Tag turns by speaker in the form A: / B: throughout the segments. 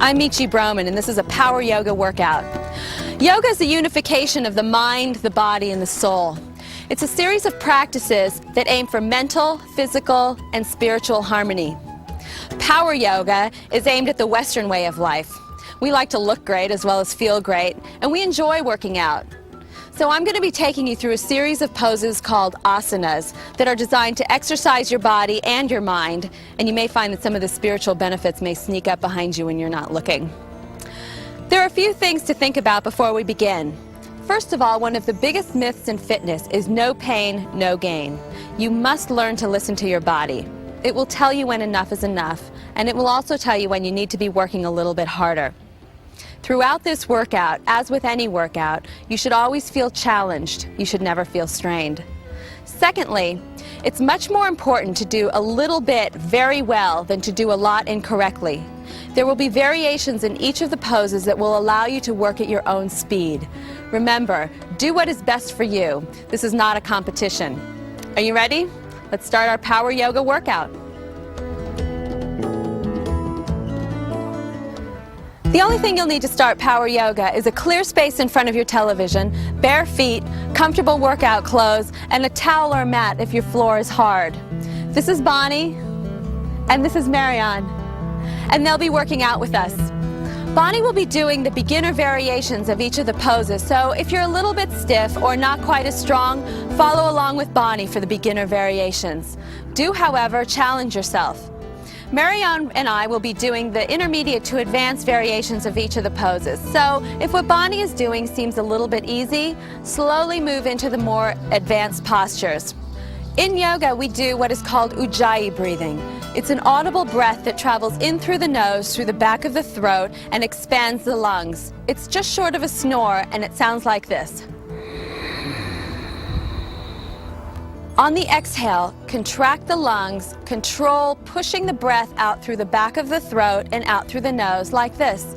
A: I'm Michi Broman, and this is a power yoga workout. Yoga is the unification of the mind, the body, and the soul. It's a series of practices that aim for mental, physical, and spiritual harmony. Power yoga is aimed at the Western way of life. We like to look great as well as feel great, and we enjoy working out. So I'm going to be taking you through a series of poses called asanas that are designed to exercise your body and your mind, and you may find that some of the spiritual benefits may sneak up behind you when you're not looking. There are a few things to think about before we begin. First of all, one of the biggest myths in fitness is no pain, no gain. You must learn to listen to your body. It will tell you when enough is enough, and it will also tell you when you need to be working a little bit harder. Throughout this workout, as with any workout, you should always feel challenged. You should never feel strained. Secondly, it's much more important to do a little bit very well than to do a lot incorrectly. There will be variations in each of the poses that will allow you to work at your own speed. Remember, do what is best for you. This is not a competition. Are you ready? Let's start our power yoga workout. The only thing you'll need to start power yoga is a clear space in front of your television, bare feet, comfortable workout clothes, and a towel or mat if your floor is hard. This is Bonnie, and this is Marianne, and they'll be working out with us. Bonnie will be doing the beginner variations of each of the poses, so if you're a little bit stiff or not quite as strong, follow along with Bonnie for the beginner variations. Do, however, challenge yourself. Marianne and I will be doing the intermediate to advanced variations of each of the poses. So if what Bonnie is doing seems a little bit easy, slowly move into the more advanced postures. In yoga, we do what is called ujjayi breathing. It's an audible breath that travels in through the nose, through the back of the throat, and expands the lungs. It's just short of a snore, and it sounds like this. On the exhale, contract the lungs, control pushing the breath out through the back of the throat and out through the nose like this.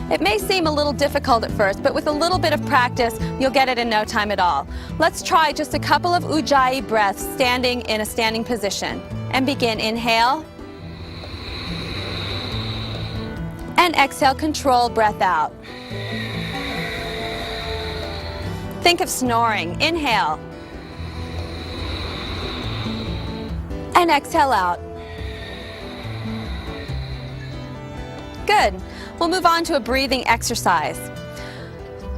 A: It may seem a little difficult at first, but with a little bit of practice, you'll get it in no time at all. Let's try just a couple of ujjayi breaths standing in a standing position. And begin. Inhale. And exhale, control breath out. Think of snoring. Inhale. And exhale out. Good. We'll move on to a breathing exercise.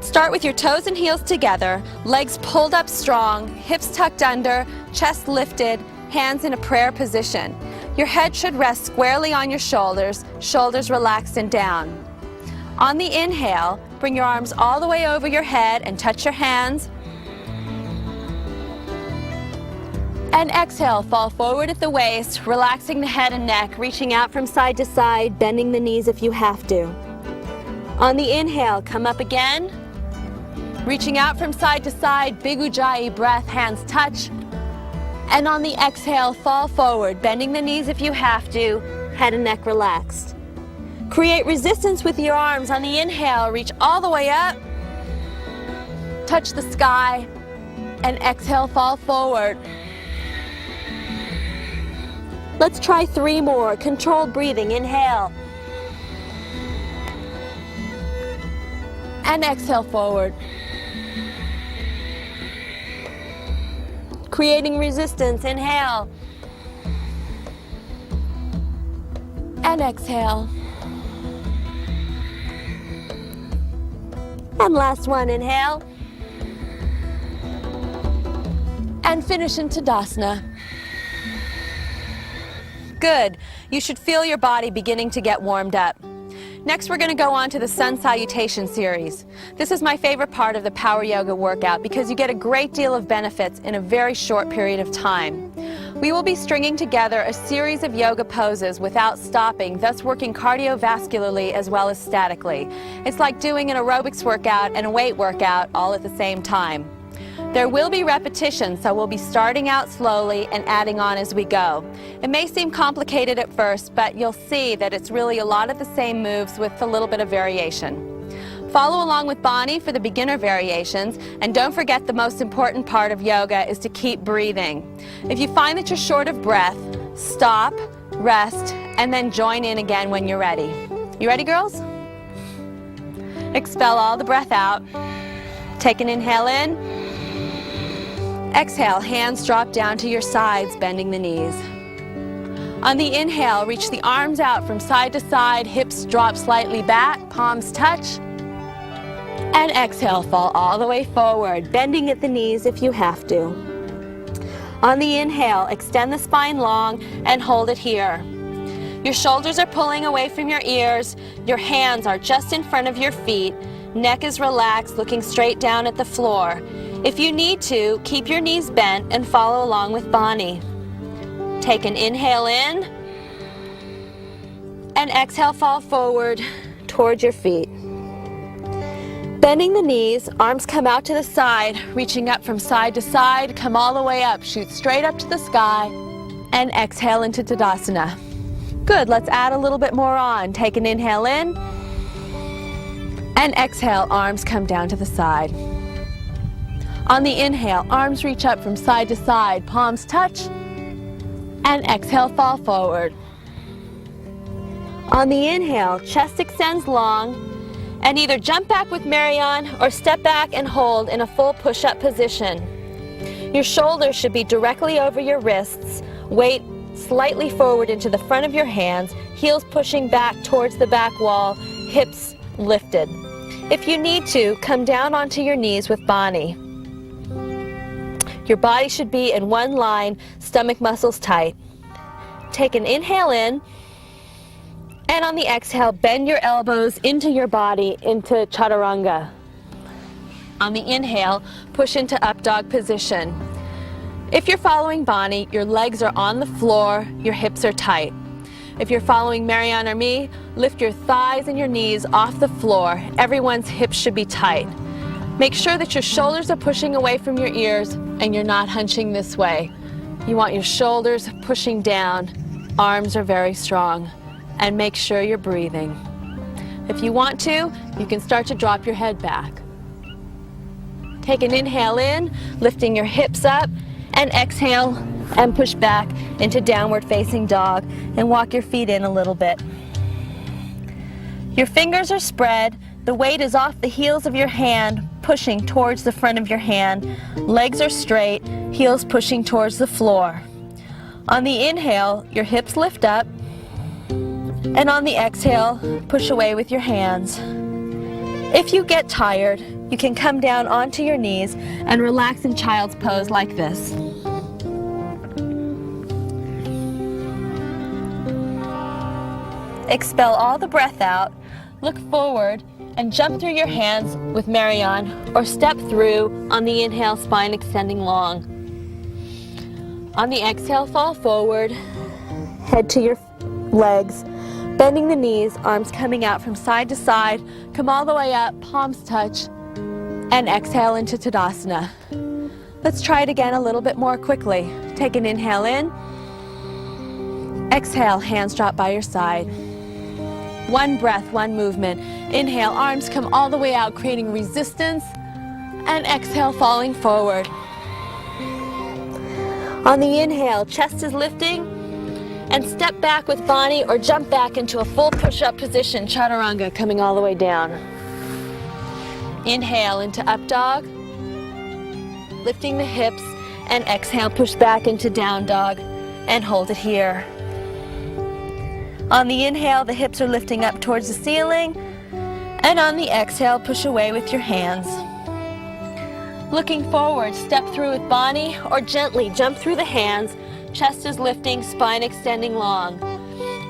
A: Start with your toes and heels together, legs pulled up strong, hips tucked under, chest lifted, hands in a prayer position. Your head should rest squarely on your shoulders, shoulders relaxed and down. On the inhale, bring your arms all the way over your head and touch your hands. And exhale, fall forward at the waist, relaxing the head and neck, reaching out from side to side, bending the knees if you have to. On the inhale, come up again. Reaching out from side to side, big ujjayi breath, hands touch. And on the exhale, fall forward, bending the knees if you have to, head and neck relaxed. Create resistance with your arms. On the inhale, reach all the way up, touch the sky, and exhale, fall forward. Let's try 3 more. Controlled breathing. Inhale. And exhale forward. Creating resistance. Inhale. And exhale. And last one, inhale. And finish in Tadasana. Good. You should feel your body beginning to get warmed up. Next, we're going to go on to the sun salutation series. This is my favorite part of the power yoga workout because you get a great deal of benefits in a very short period of time. We will be stringing together a series of yoga poses without stopping, thus working cardiovascularly as well as statically. It's like doing an aerobics workout and a weight workout all at the same time. There will be repetitions, so we'll be starting out slowly and adding on as we go. It may seem complicated at first, but you'll see that it's really a lot of the same moves with a little bit of variation. Follow along with Bonnie for the beginner variations, and don't forget the most important part of yoga is to keep breathing. If you find that you're short of breath, stop, rest, and then join in again when you're ready. You ready, girls? Expel all the breath out. Take an inhale in. Exhale, hands drop down to your sides, bending the knees. On the inhale, reach the arms out from side to side, hips drop slightly back, palms touch. And exhale, fall all the way forward, bending at the knees if you have to. On the inhale, extend the spine long and hold it here. Your shoulders are pulling away from your ears, your hands are just in front of your feet, neck is relaxed, looking straight down at the floor. If you need to, keep your knees bent and follow along with Bonnie. Take an inhale in, and exhale, fall forward towards your feet. Bending the knees, arms come out to the side, reaching up from side to side, come all the way up, shoot straight up to the sky, and exhale into Tadasana. Good, let's add a little bit more on. Take an inhale in, and exhale, arms come down to the side. On the inhale, arms reach up from side to side, palms touch, and exhale, fall forward. On the inhale, chest extends long, and either jump back with Marianne or step back and hold in a full push-up position. Your shoulders should be directly over your wrists, weight slightly forward into the front of your hands, heels pushing back towards the back wall, hips lifted. If you need to, come down onto your knees with Bonnie. Your body should be in one line, stomach muscles tight. Take an inhale in, and on the exhale, bend your elbows into your body, into Chaturanga. On the inhale, push into up dog position. If you're following Bonnie, your legs are on the floor, your hips are tight. If you're following Marianne or me, lift your thighs and your knees off the floor. Everyone's hips should be tight. Make sure that your shoulders are pushing away from your ears and you're not hunching this way. You want your shoulders pushing down, arms are very strong, and make sure you're breathing. If you want to, you can start to drop your head back. Take an inhale in, lifting your hips up, and exhale and push back into downward facing dog and walk your feet in a little bit. Your fingers are spread, the weight is off the heels of your hand, pushing towards the front of your hand. Legs are straight, heels pushing towards the floor. On the inhale, your hips lift up, and on the exhale, push away with your hands. If you get tired, you can come down onto your knees and relax in child's pose like this. Expel all the breath out, look forward, and jump through your hands with Marianne, or step through on the inhale, spine extending long. On the exhale, fall forward, head to your legs, bending the knees, arms coming out from side to side, come all the way up, palms touch, and exhale into Tadasana. Let's try it again a little bit more quickly. Take an inhale in, exhale, hands drop by your side. One breath, one movement. Inhale, arms come all the way out, creating resistance, and exhale, falling forward. On the inhale, chest is lifting, and step back with Bonnie or jump back into a full push-up position, Chaturanga, coming all the way down. Inhale into up dog, lifting the hips, and exhale, push back into down dog, and hold it here. On the inhale, the hips are lifting up towards the ceiling, and on the exhale, push away with your hands. Looking forward, step through with Bonnie, or gently jump through the hands, chest is lifting, spine extending long,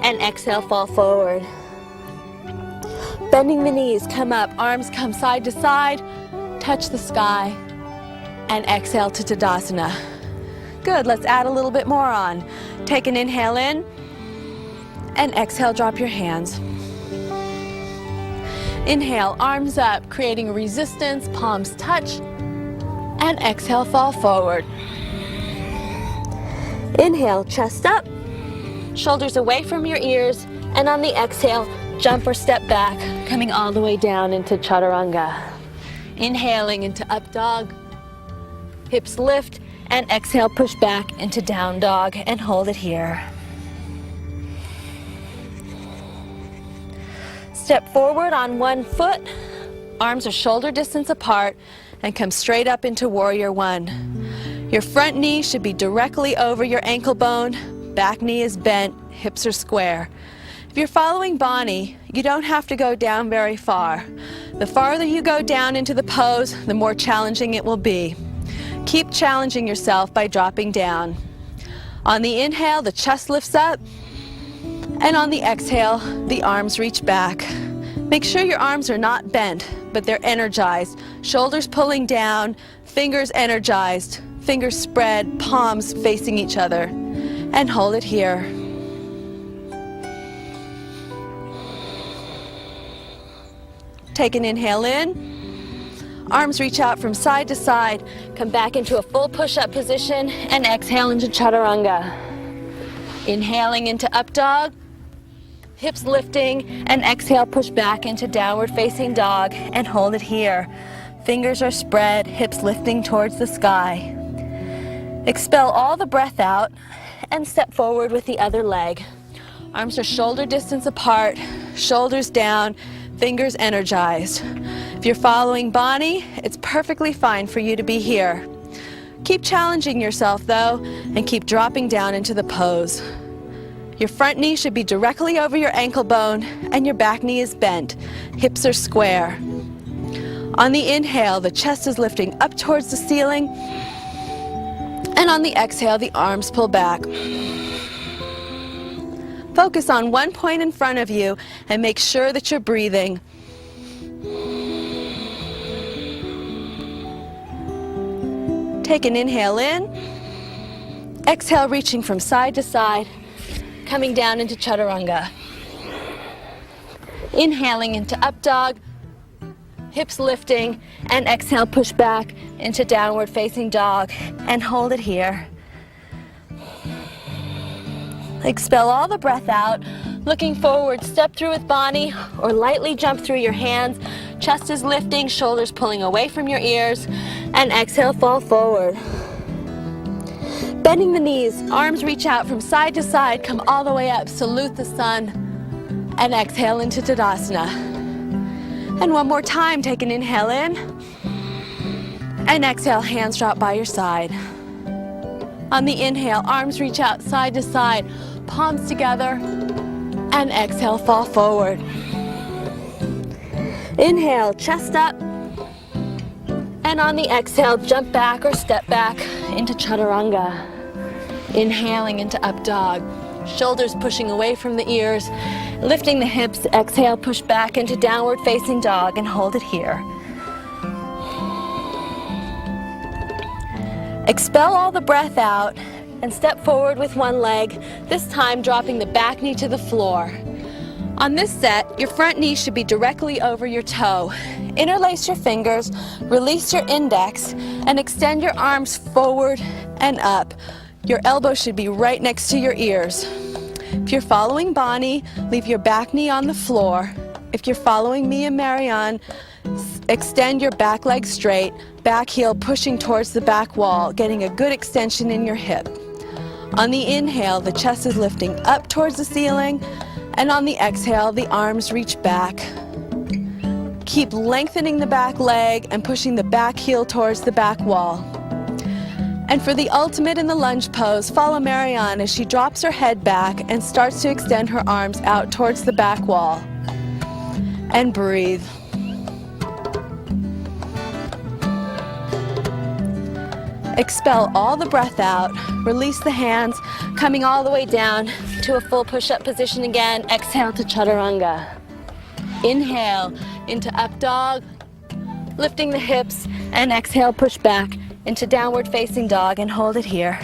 A: and exhale, fall forward. Bending the knees, come up, arms come side to side, touch the sky, and exhale to Tadasana. Good, let's add a little bit more on. Take an inhale in, and exhale, drop your hands. Inhale, arms up, creating resistance, palms touch, and exhale, fall forward. Inhale, chest up, shoulders away from your ears, and on the exhale, jump or step back, coming all the way down into Chaturanga. Inhaling into up dog, hips lift, and exhale, push back into down dog, and hold it here. Step forward on one foot, arms are shoulder distance apart, and come straight up into Warrior One. Your front knee should be directly over your ankle bone, back knee is bent, hips are square. If you're following Bonnie, you don't have to go down very far. The farther you go down into the pose, the more challenging it will be. Keep challenging yourself by dropping down. On the inhale, the chest lifts up, and on the exhale, the arms reach back. Make sure your arms are not bent, but they're energized. Shoulders pulling down, fingers energized, fingers spread, palms facing each other. And hold it here. Take an inhale in. Arms reach out from side to side. Come back into a full push-up position and exhale into Chaturanga. Inhaling into Up Dog. Hips lifting, and exhale, push back into Downward Facing Dog and hold it here. Fingers are spread, hips lifting towards the sky. Expel all the breath out and step forward with the other leg. Arms are shoulder distance apart, shoulders down, fingers energized. If you're following Bonnie, it's perfectly fine for you to be here. Keep challenging yourself though, and keep dropping down into the pose. Your front knee should be directly over your ankle bone, and your back knee is bent. Hips are square. On the inhale, the chest is lifting up towards the ceiling, and on the exhale, the arms pull back. Focus on one point in front of you and make sure that you're breathing. Take an inhale in. Exhale, reaching from side to side. Coming down into Chaturanga. Inhaling into Up Dog, hips lifting, and exhale, push back into Downward Facing Dog and hold it here. Expel all the breath out. Looking forward, step through with Bonnie or lightly jump through your hands. Chest is lifting, shoulders pulling away from your ears, and exhale, fall forward. Bending the knees, arms reach out from side to side, come all the way up, salute the sun, and exhale into Tadasana. And one more time, take an inhale in, and exhale, hands drop by your side. On the inhale, arms reach out side to side, palms together, and exhale, fall forward. Inhale, chest up, and on the exhale, jump back or step back into Chaturanga. Inhaling into Up Dog, shoulders pushing away from the ears, lifting the hips, exhale, push back into Downward Facing Dog and hold it here. Expel all the breath out and step forward with one leg, this time dropping the back knee to the floor. On this set, your front knee should be directly over your toe. Interlace your fingers, release your index, and extend your arms forward and up. Your elbows should be right next to your ears. If you're following Bonnie, leave your back knee on the floor. If you're following me and Marianne, extend your back leg straight, back heel pushing towards the back wall, getting a good extension in your hip. On the inhale, the chest is lifting up towards the ceiling, and on the exhale, the arms reach back. Keep lengthening the back leg and pushing the back heel towards the back wall. And for the ultimate in the lunge pose, follow Marianne as she drops her head back and starts to extend her arms out towards the back wall. And breathe. Expel all the breath out, release the hands, coming all the way down to a full push-up position again. Exhale to Chaturanga. Inhale into Up Dog, lifting the hips, and exhale, push back into Downward Facing Dog and hold it here.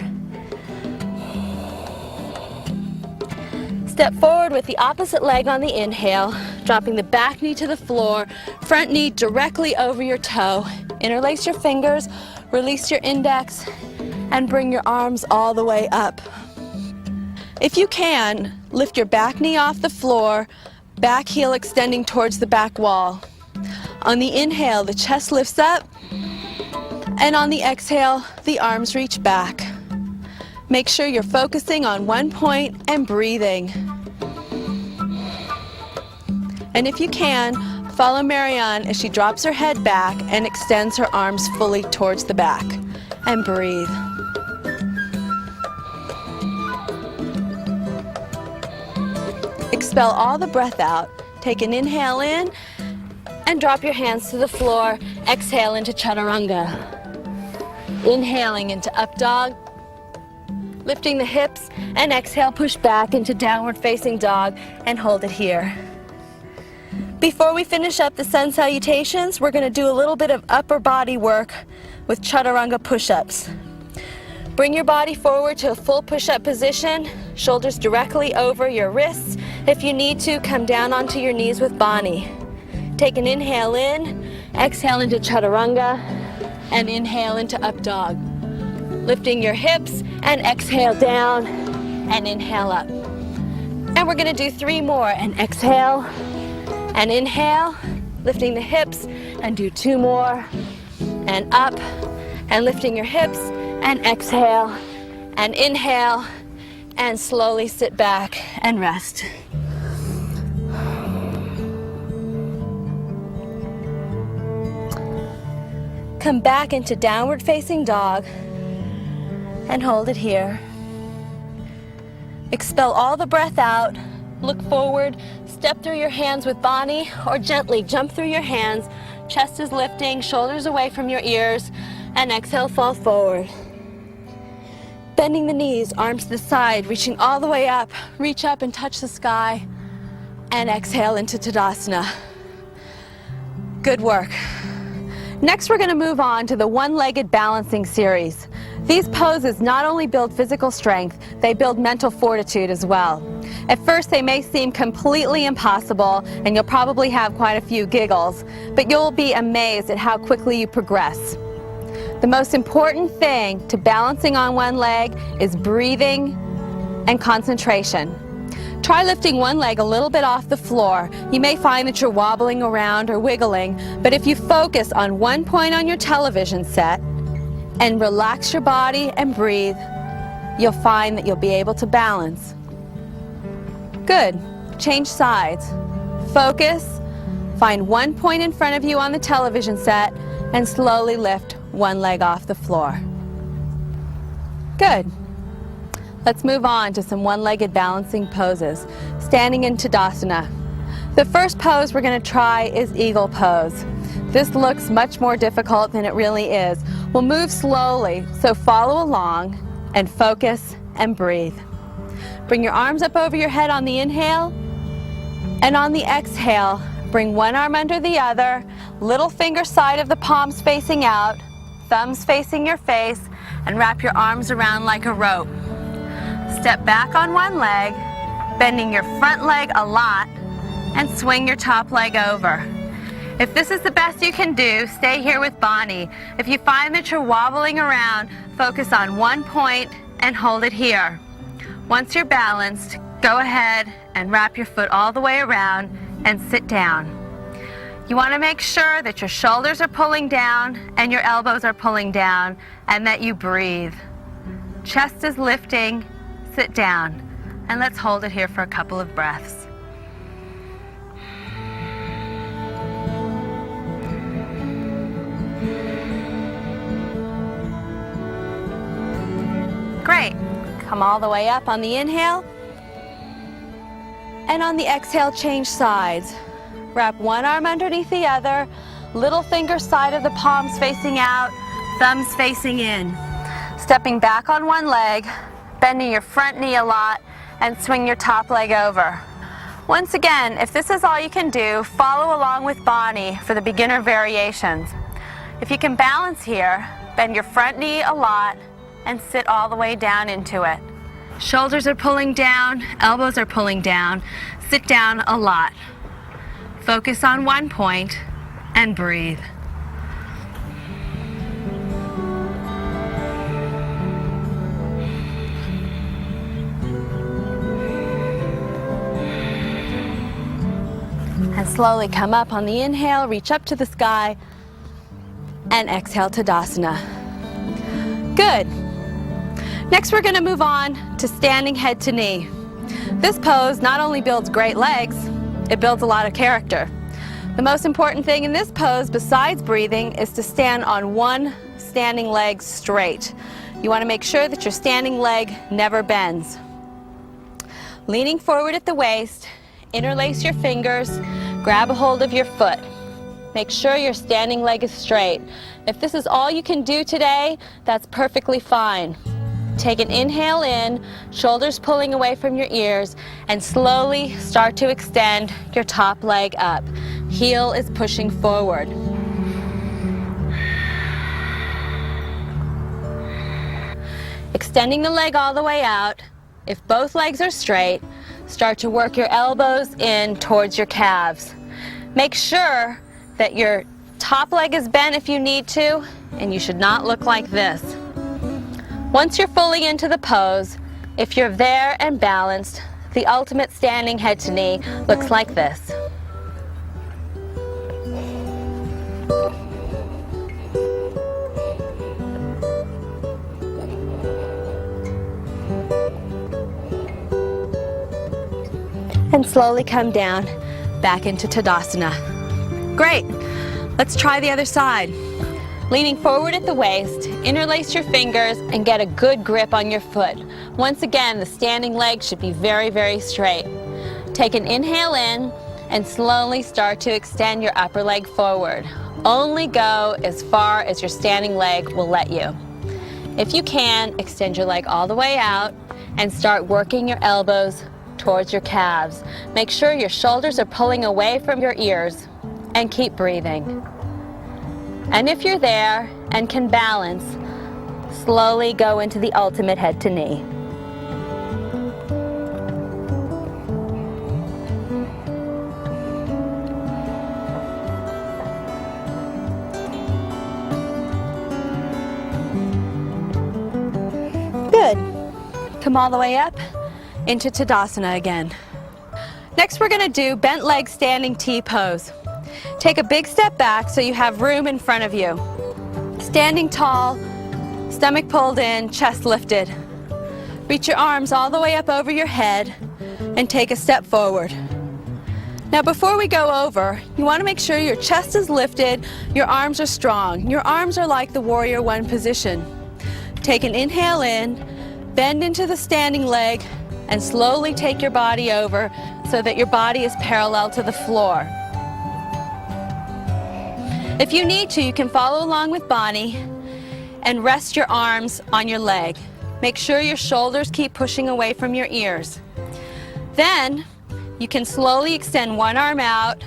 A: Step forward with the opposite leg on the inhale, dropping the back knee to the floor, front knee directly over your toe. Interlace your fingers, release your index, and bring your arms all the way up. If you can, lift your back knee off the floor, back heel extending towards the back wall. On the inhale, the chest lifts up, and on the exhale, the arms reach back. Make sure you're focusing on one point and breathing. And if you can, follow Marianne as she drops her head back and extends her arms fully towards the back. And breathe. Expel all the breath out. Take an inhale in and drop your hands to the floor. Exhale into chaturanga. Inhaling into up dog, lifting the hips, and exhale, push back into downward facing dog and hold it here. Before we finish up the sun salutations, we're going to do a little bit of upper body work with chaturanga push-ups. Bring your body forward to a full push-up position, shoulders directly over your wrists. If you need to, come down onto your knees with Bani. Take an inhale in, exhale into chaturanga, and inhale into up dog. Lifting your hips and exhale down and inhale up. And we're going to do 3 more, and exhale and inhale, lifting the hips, and do 2 more, and up and lifting your hips, and exhale and inhale, and slowly sit back and rest. Come back into downward facing dog and hold it here. Expel all the breath out. Look forward, step through your hands with Bani, or gently jump through your hands. Chest is lifting, shoulders away from your ears, and exhale, fall forward. Bending the knees, arms to the side, reaching all the way up. Reach up and touch the sky, and exhale into Tadasana. Good work. Next, we're going to move on to the one-legged balancing series. These poses not only build physical strength, they build mental fortitude as well. At first, they may seem completely impossible, and you'll probably have quite a few giggles, but you'll be amazed at how quickly you progress. The most important thing to balancing on one leg is breathing and concentration. Try lifting one leg a little bit off the floor. You may find that you're wobbling around or wiggling, but if you focus on one point on your television set and relax your body and breathe, you'll find that you'll be able to balance. Good. Change sides. Focus. Find one point in front of you on the television set and slowly lift one leg off the floor. Good. Let's move on to some one-legged balancing poses. Standing in Tadasana. The first pose we're going to try is Eagle Pose. This looks much more difficult than it really is. We'll move slowly, so follow along and focus and breathe. Bring your arms up over your head on the inhale, and on the exhale, bring one arm under the other, little finger side of the palms facing out, thumbs facing your face, and wrap your arms around like a rope. Step back on one leg, bending your front leg a lot, and swing your top leg over. If this is the best you can do, stay here with Bani. If you find that you're wobbling around, focus on one point and hold it here. Once you're balanced, go ahead and wrap your foot all the way around and sit down. You want to make sure that your shoulders are pulling down and your elbows are pulling down, and that you breathe. Chest is lifting. Sit down, and let's hold it here for a couple of breaths. Great. Come all the way up on the inhale, and on the exhale, change sides. Wrap one arm underneath the other, little finger side of the palms facing out, thumbs facing in. Stepping back on one leg, bending your front knee a lot, and swing your top leg over. Once again, if this is all you can do, follow along with Bani for the beginner variations. If you can balance here, bend your front knee a lot and sit all the way down into it. Shoulders are pulling down, elbows are pulling down. Sit down a lot. Focus on one point and breathe. And slowly come up on the inhale, reach up to the sky, and exhale, Tadasana. Good. Next, we're going to move on to standing head to knee. This pose not only builds great legs, It builds a lot of character. The most important thing in this pose, besides breathing, is to stand on one standing leg straight. You want to make sure that your standing leg never bends. Leaning forward at the waist, interlace your fingers, grab a hold of your foot. Make sure your standing leg is straight. If this is all you can do today, that's perfectly fine. Take an inhale in, shoulders pulling away from your ears, and slowly start to extend your top leg up. Heel is pushing forward. Extending the leg all the way out. If both legs are straight, start to work your elbows in towards your calves. Make sure that your top leg is bent if you need to, and you should not look like this. Once you're fully into the pose, if you're there and balanced, the ultimate standing head to knee looks like this. And slowly come down back into Tadasana. Great. Let's try the other side. Leaning forward at the waist, interlace your fingers and get a good grip on your foot. Once again, the standing leg should be very, very straight. Take an inhale in and slowly start to extend your upper leg forward. Only go as far as your standing leg will let you. If you can, extend your leg all the way out and start working your elbows towards your calves. Make sure your shoulders are pulling away from your ears and keep breathing. And if you're there and can balance, slowly go into the ultimate head to knee. Good. Come all the way up into Tadasana again. Next we're going to do bent leg standing T pose. Take a big step back so you have room in front of you. Standing tall, stomach pulled in, chest lifted. Reach your arms all the way up over your head and take a step forward. Now before we go over, you want to make sure your chest is lifted, your arms are strong. Your arms are like the warrior one position. Take an inhale in, bend into the standing leg, and slowly take your body over so that your body is parallel to the floor. If you need to, you can follow along with Bonnie and rest your arms on your leg. Make sure your shoulders keep pushing away from your ears. Then you can slowly extend one arm out,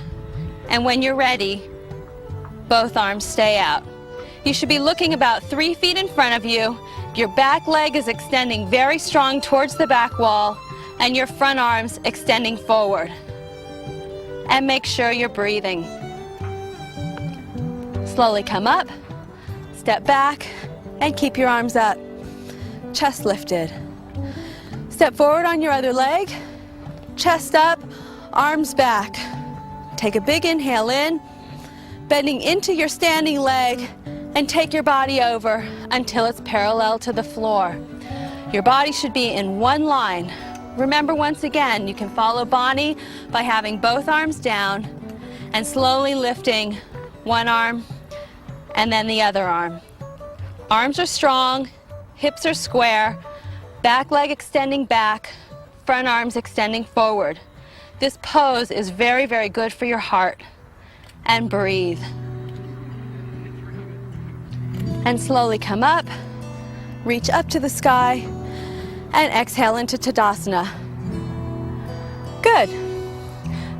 A: and when you're ready, both arms stay out. You should be looking about 3 feet in front of you. Your back leg is extending very strong towards the back wall, and your front arms extending forward. And make sure you're breathing. Slowly come up, step back, and keep your arms up. Chest lifted. Step forward on your other leg, chest up, arms back. Take a big inhale in, bending into your standing leg, and take your body over until it's parallel to the floor. Your body should be in one line. Remember, once again, you can follow Bonnie by having both arms down and slowly lifting one arm and then the other arm. Arms are strong, hips are square, back leg extending back, front arms extending forward. This pose is very, very good for your heart. And breathe. And slowly come up, reach up to the sky, and exhale into Tadasana. Good.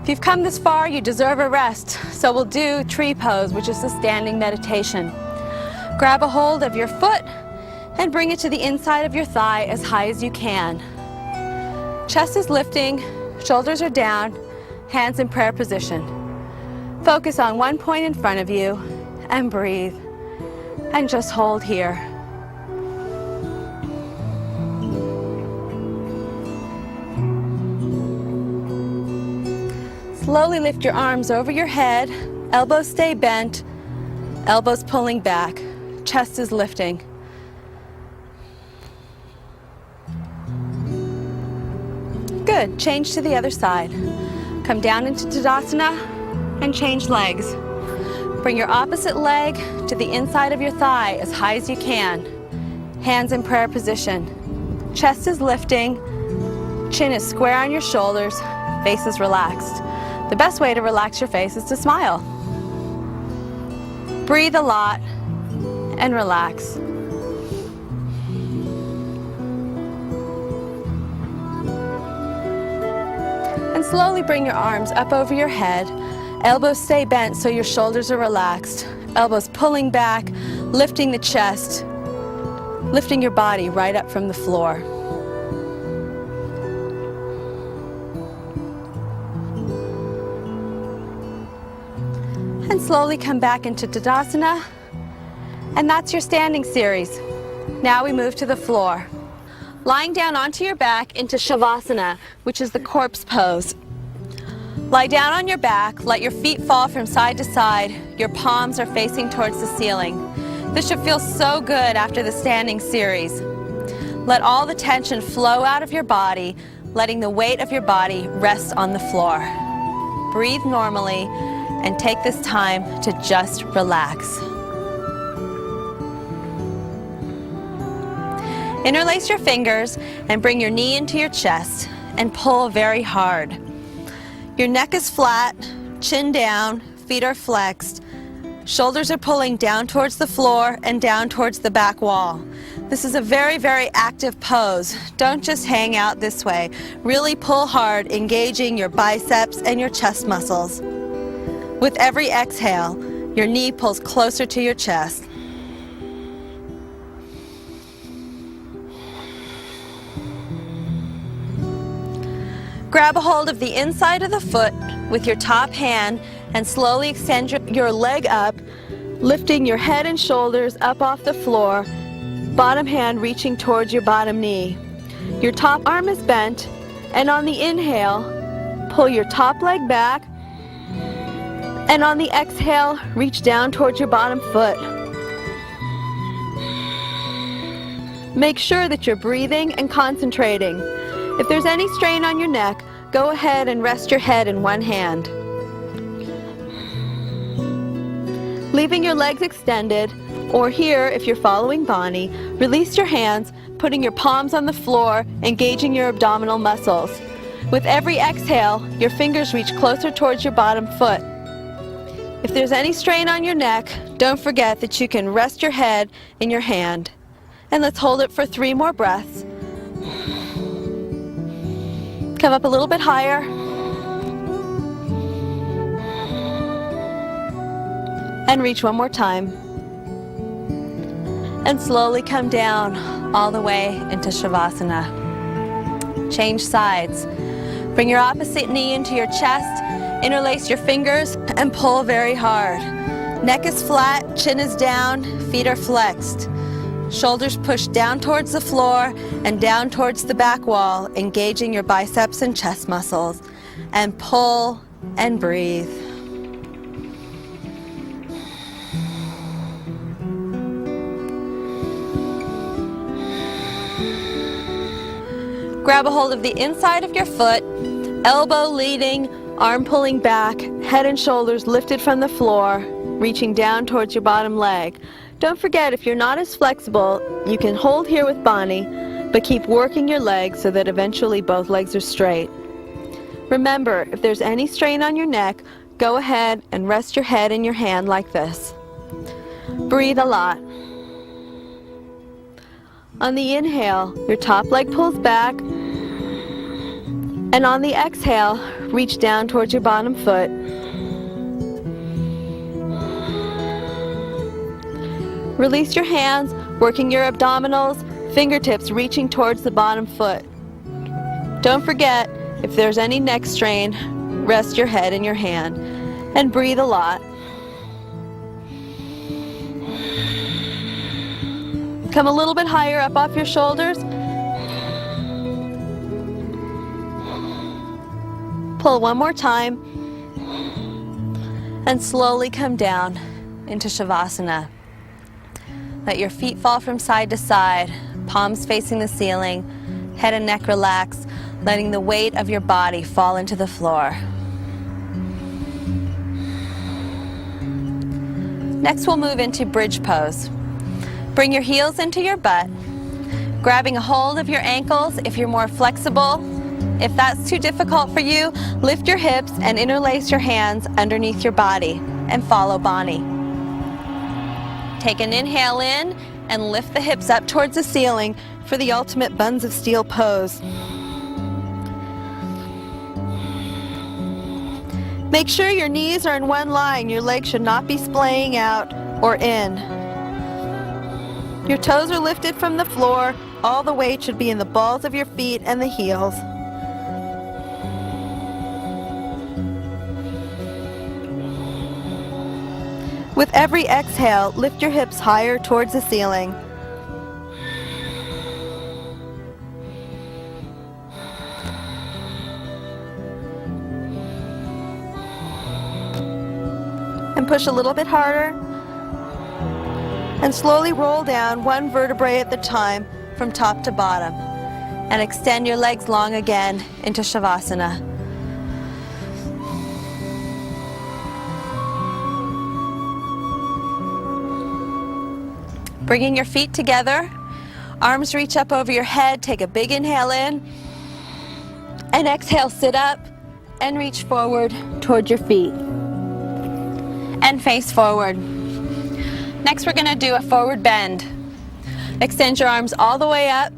A: If you've come this far, you deserve a rest. So we'll do tree pose, which is the standing meditation. Grab a hold of your foot and bring it to the inside of your thigh as high as you can. Chest is lifting, shoulders are down, hands in prayer position. Focus on one point in front of you and breathe. And just hold here. Slowly lift your arms over your head, elbows stay bent, elbows pulling back, chest is lifting. Good, change to the other side. Come down into Tadasana and change legs. Bring your opposite leg to the inside of your thigh as high as you can. Hands in prayer position. Chest is lifting, chin is square on your shoulders, face is relaxed. The best way to relax your face is to smile. Breathe a lot and relax. And slowly bring your arms up over your head. Elbows stay bent so your shoulders are relaxed. Elbows pulling back, lifting the chest, lifting your body right up from the floor. And slowly come back into Tadasana. And that's your standing series. Now we move to the floor. Lying down onto your back into Shavasana, which is the corpse pose. Lie down on your back, let your feet fall from side to side. Your palms are facing towards the ceiling. This should feel so good after the standing series. Let all the tension flow out of your body, letting the weight of your body rest on the floor. Breathe normally and take this time to just relax. Interlace your fingers and bring your knee into your chest and pull very hard. Your neck is flat, chin down, feet are flexed. Shoulders are pulling down towards the floor and down towards the back wall. This is a very, very active pose. Don't just hang out this way. Really pull hard, engaging your biceps and your chest muscles. With every exhale, your knee pulls closer to your chest. Grab a hold of the inside of the foot with your top hand and slowly extend your leg up, lifting your head and shoulders up off the floor, bottom hand reaching towards your bottom knee. Your top arm is bent, and on the inhale, pull your top leg back, and on the exhale, reach down towards your bottom foot. Make sure that you're breathing and concentrating. If there's any strain on your neck, go ahead and rest your head in one hand. Leaving your legs extended, or here, if you're following Bonnie, release your hands, putting your palms on the floor, engaging your abdominal muscles. With every exhale, your fingers reach closer towards your bottom foot. If there's any strain on your neck, don't forget that you can rest your head in your hand. And let's hold it for 3 more breaths. Come up a little bit higher. And reach one more time. And slowly come down all the way into Shavasana. Change sides. Bring your opposite knee into your chest, interlace your fingers, and pull very hard. Neck is flat, chin is down, feet are flexed. Shoulders push down towards the floor and down towards the back wall, engaging your biceps and chest muscles. And pull and breathe. Grab a hold of the inside of your foot, elbow leading, arm pulling back, head and shoulders lifted from the floor, reaching down towards your bottom leg. Don't forget, if you're not as flexible, you can hold here with Bonnie, but keep working your legs so that eventually both legs are straight. Remember, if there's any strain on your neck, go ahead and rest your head in your hand like this. Breathe a lot. On the inhale, your top leg pulls back, and on the exhale, reach down towards your bottom foot. Release your hands, working your abdominals, fingertips reaching towards the bottom foot. Don't forget, if there's any neck strain, rest your head in your hand and breathe a lot. Come a little bit higher up off your shoulders. Pull one more time and slowly come down into Shavasana. Let your feet fall from side to side, palms facing the ceiling, head and neck relax, letting the weight of your body fall into the floor. Next we'll move into bridge pose. Bring your heels into your butt, grabbing a hold of your ankles if you're more flexible. If that's too difficult for you, lift your hips and interlace your hands underneath your body and follow Bonnie. Take an inhale in and lift the hips up towards the ceiling for the ultimate buns of steel pose. Make sure your knees are in one line. Your legs should not be splaying out or in. Your toes are lifted from the floor. All the weight should be in the balls of your feet and the heels. With every exhale, lift your hips higher towards the ceiling. And push a little bit harder. And slowly roll down one vertebrae at a time from top to bottom. And extend your legs long again into Shavasana. Bringing your feet together, arms reach up over your head, take a big inhale in, and exhale, sit up and reach forward toward your feet. And face forward. Next we're going to do a forward bend. Extend your arms all the way up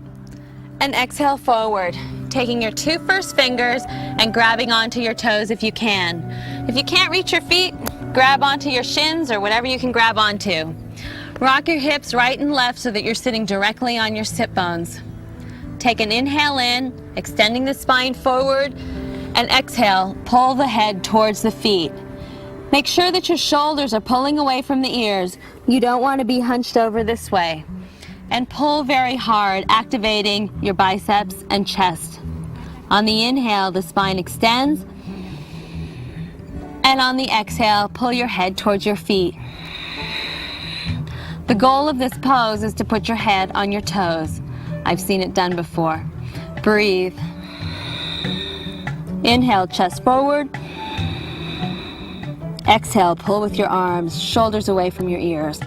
A: and exhale forward, taking your two first fingers and grabbing onto your toes if you can. If you can't reach your feet, grab onto your shins or whatever you can grab onto. Rock your hips right and left so that you're sitting directly on your sit bones. Take an inhale in, extending the spine forward, and exhale, pull the head towards the feet. Make sure that your shoulders are pulling away from the ears. You don't want to be hunched over this way. And pull very hard, activating your biceps and chest. On the inhale, the spine extends. And on the exhale, pull your head towards your feet. The goal of this pose is to put your head on your toes. I've seen it done before. Breathe. Inhale, chest forward. Exhale, pull with your arms, shoulders away from your ears.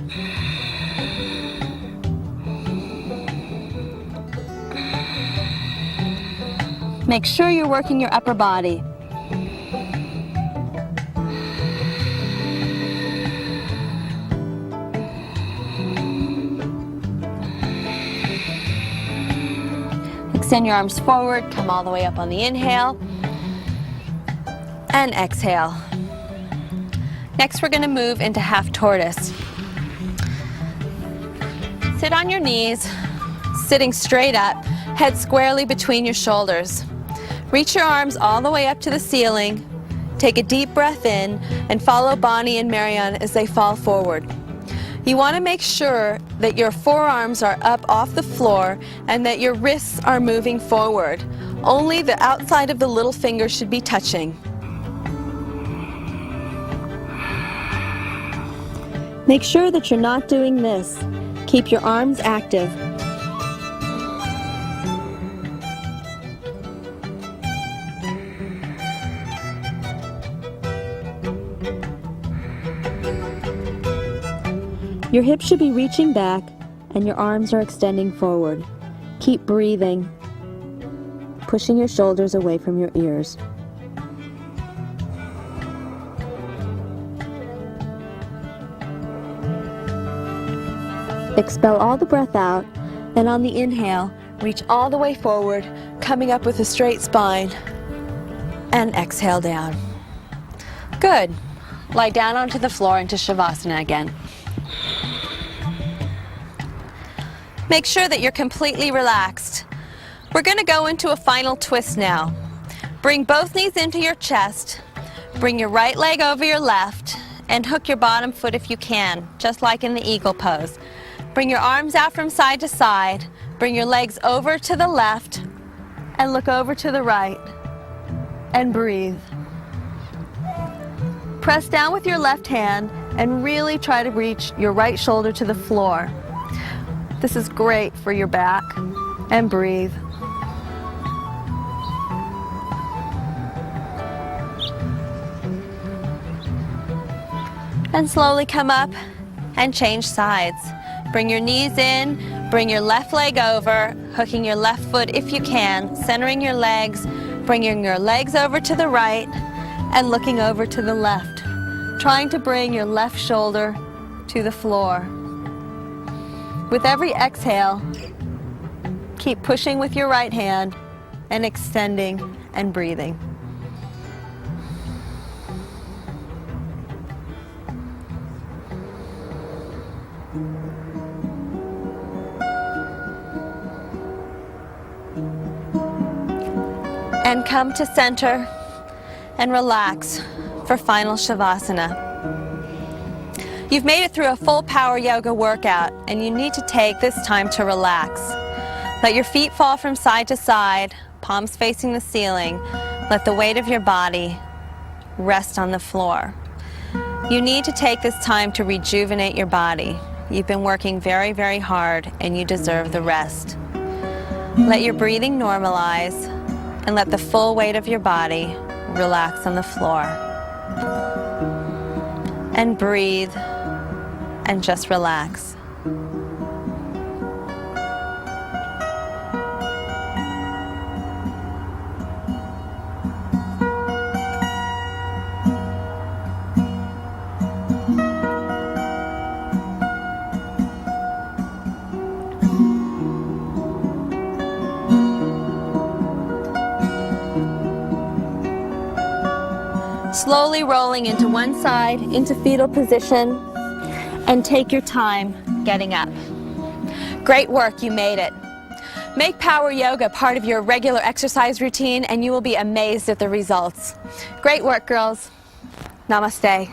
A: Make sure you're working your upper body. Extend your arms forward, come all the way up on the inhale, and exhale. Next, we're going to move into half tortoise. Sit on your knees, sitting straight up, head squarely between your shoulders. Reach your arms all the way up to the ceiling. Take a deep breath in and follow Bonnie and Marianne as they fall forward. You want to make sure that your forearms are up off the floor and that your wrists are moving forward. Only the outside of the little finger should be touching. Make sure that you're not doing this. Keep your arms active. Your hips should be reaching back and your arms are extending forward. Keep breathing, pushing your shoulders away from your ears. Expel all the breath out, and on the inhale, reach all the way forward, coming up with a straight spine, and exhale down. Good. Lie down onto the floor into Shavasana again. Make sure that you're completely relaxed. We're going to go into a final twist now. Bring both knees into your chest, bring your right leg over your left, and hook your bottom foot if you can, just like in the eagle pose. Bring your arms out from side to side, bring your legs over to the left, and look over to the right, and breathe. Press down with your left hand and really try to reach your right shoulder to the floor. This is great for your back, and breathe. And slowly come up and change sides. Bring your knees in, bring your left leg over, hooking your left foot if you can, centering your legs, bringing your legs over to the right, and looking over to the left. Trying to bring your left shoulder to the floor. With every exhale, keep pushing with your right hand and extending and breathing. And come to center and relax for final Shavasana. You've made it through a full power yoga workout, and you need to take this time to relax. Let your feet fall from side to side, palms facing the ceiling. Let the weight of your body rest on the floor. You need to take this time to rejuvenate your body. You've been working very, very hard, and you deserve the rest. Let your breathing normalize, and let the full weight of your body relax on the floor. And breathe, and just relax. Slowly rolling into one side, into fetal position, and take your time getting up. Great work, you made it. Make power yoga part of your regular exercise routine, and you will be amazed at the results. Great work, girls. Namaste.